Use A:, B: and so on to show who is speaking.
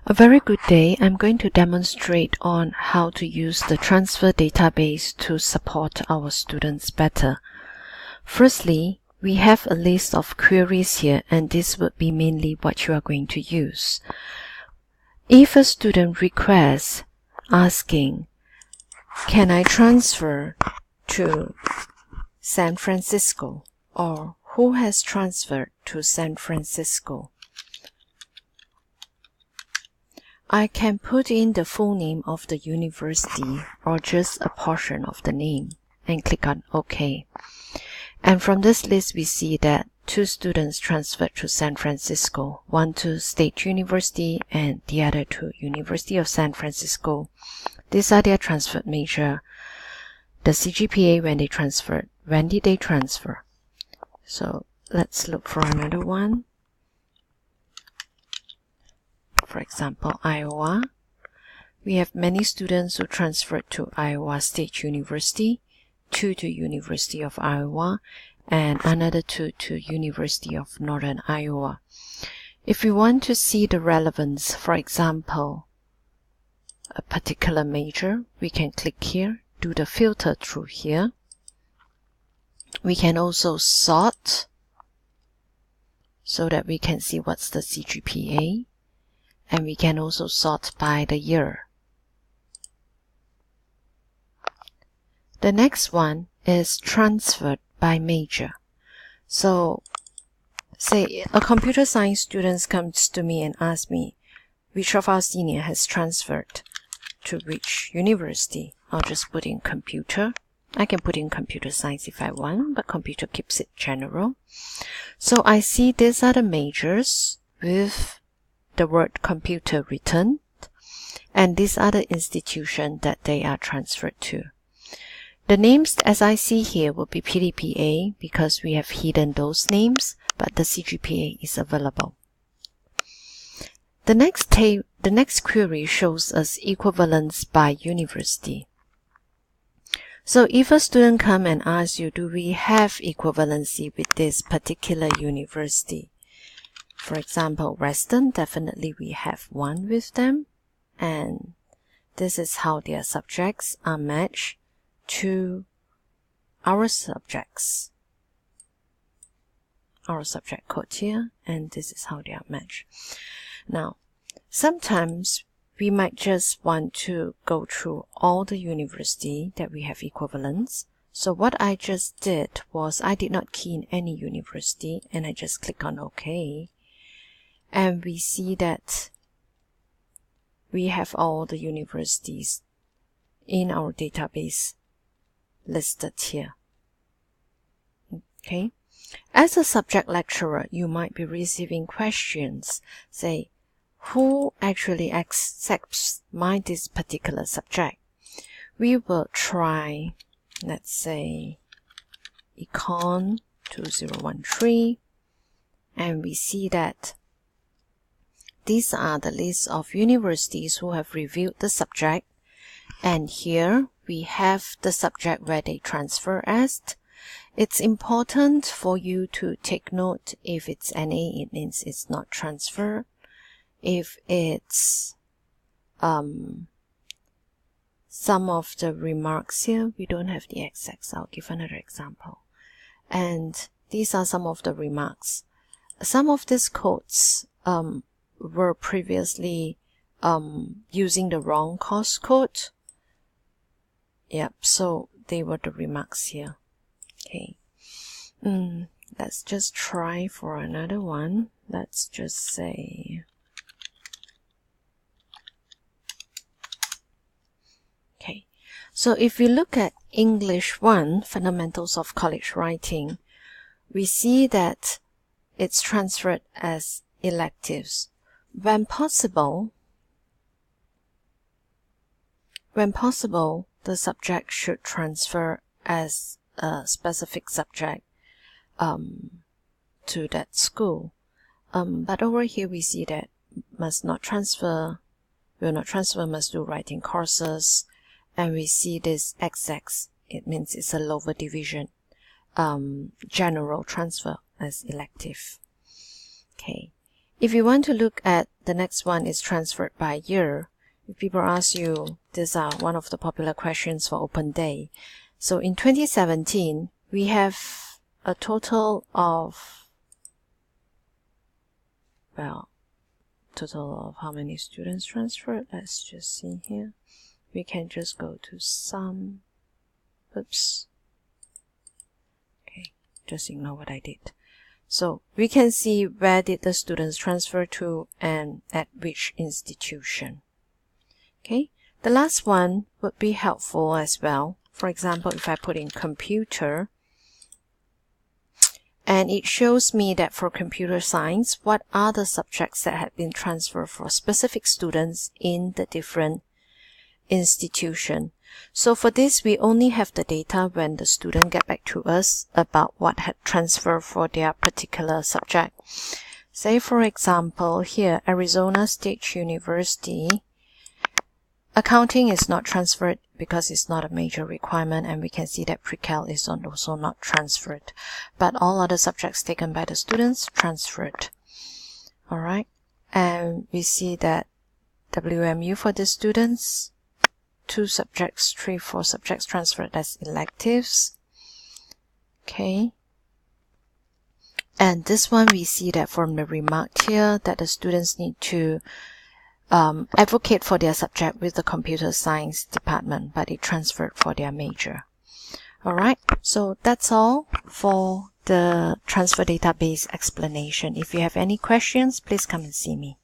A: A very good day. I'm going to demonstrate on how to use the transfer database to support our students better. Firstly, we have a list of queries here, and this would be mainly what you are going to use. If a student requests asking, can I transfer to San Francisco, or who has transferred to San Francisco? I can put in the full name of the university or just a portion of the name and click on OK. And from this list we see that 2 students transferred to San Francisco, one to State University and the other to University of San Francisco. These are their transferred major, the CGPA when they transferred. When did they transfer? So let's look for another one. For example, Iowa. We have many students who transferred to Iowa State University, 2 to University of Iowa, and another 2 to University of Northern Iowa. If we want to see the relevance, for example, a particular major, we can click here, do the filter through here. We can also sort so that we can see what's the CGPA. And we can also sort by the year. The next one is transferred by major. So, say a computer science student comes to me and asks me, which of our senior has transferred to which university? I'll just put in computer. I can put in computer science if I want, but computer keeps it general. So I see these are the majors with the word computer written, and these are the institutions that they are transferred to. The names as I see here will be PDPA because we have hidden those names, but the CGPA is available. The next query shows us equivalence by university. So if a student comes and asks you, do we have equivalency with this particular university? For example, Western, definitely we have one with them, and this is how their subjects are matched to our subjects. Our subject code here, and this is how they are matched. Now, sometimes we might just want to go through all the university that we have equivalence. So what I just did was I did not key in any university, and I just click on OK. And we see that we have all the universities in our database listed here. Okay. As a subject lecturer, you might be receiving questions, say, who actually accepts this particular subject? We will try, let's say, Econ 2013, and we see that these are the list of universities who have reviewed the subject, and here we have the subject where they transfer as. It's important for you to take note. If it's NA, it means it's not transferred. If it's some of the remarks here, we don't have the XX. I'll give another example. And these are some of the remarks. Some of these codes were previously using the wrong course code. Yep, so they were the remarks here. Okay. Let's just try for another one. Let's just say okay. So if we look at English 1, Fundamentals of College Writing, we see that it's transferred as electives. When possible, the subject should transfer as a specific subject to that school. But over here we see that must not transfer, will not transfer, must do writing courses, and we see this XX, it means it's a lower division, general transfer as elective. Okay. If you want to look at the next one is transferred by year. If people ask you, these are one of the popular questions for open day. So in 2017, we have a total of, well, total of how many students transferred. Let's just see here. We can just go to sum. Oops. Okay, just ignore what I did. So we can see where did the students transfer to and at which institution. Okay, the last one would be helpful as well. For example, if I put in computer, and it shows me that for computer science, what are the subjects that have been transferred for specific students in the different institution. So for this, we only have the data when the student get back to us about what had transferred for their particular subject. Say, for example, here, Arizona State University, accounting is not transferred because it's not a major requirement, and we can see that pre-cal is also not transferred. But all other subjects taken by the students transferred. Alright, and we see that WMU for the students, 2 subjects, 3, 4 subjects transferred as electives. Okay. And this one we see that from the remark here that the students need to advocate for their subject with the computer science department, but it transferred for their major. Alright, so that's all for the transfer database explanation. If you have any questions, please come and see me.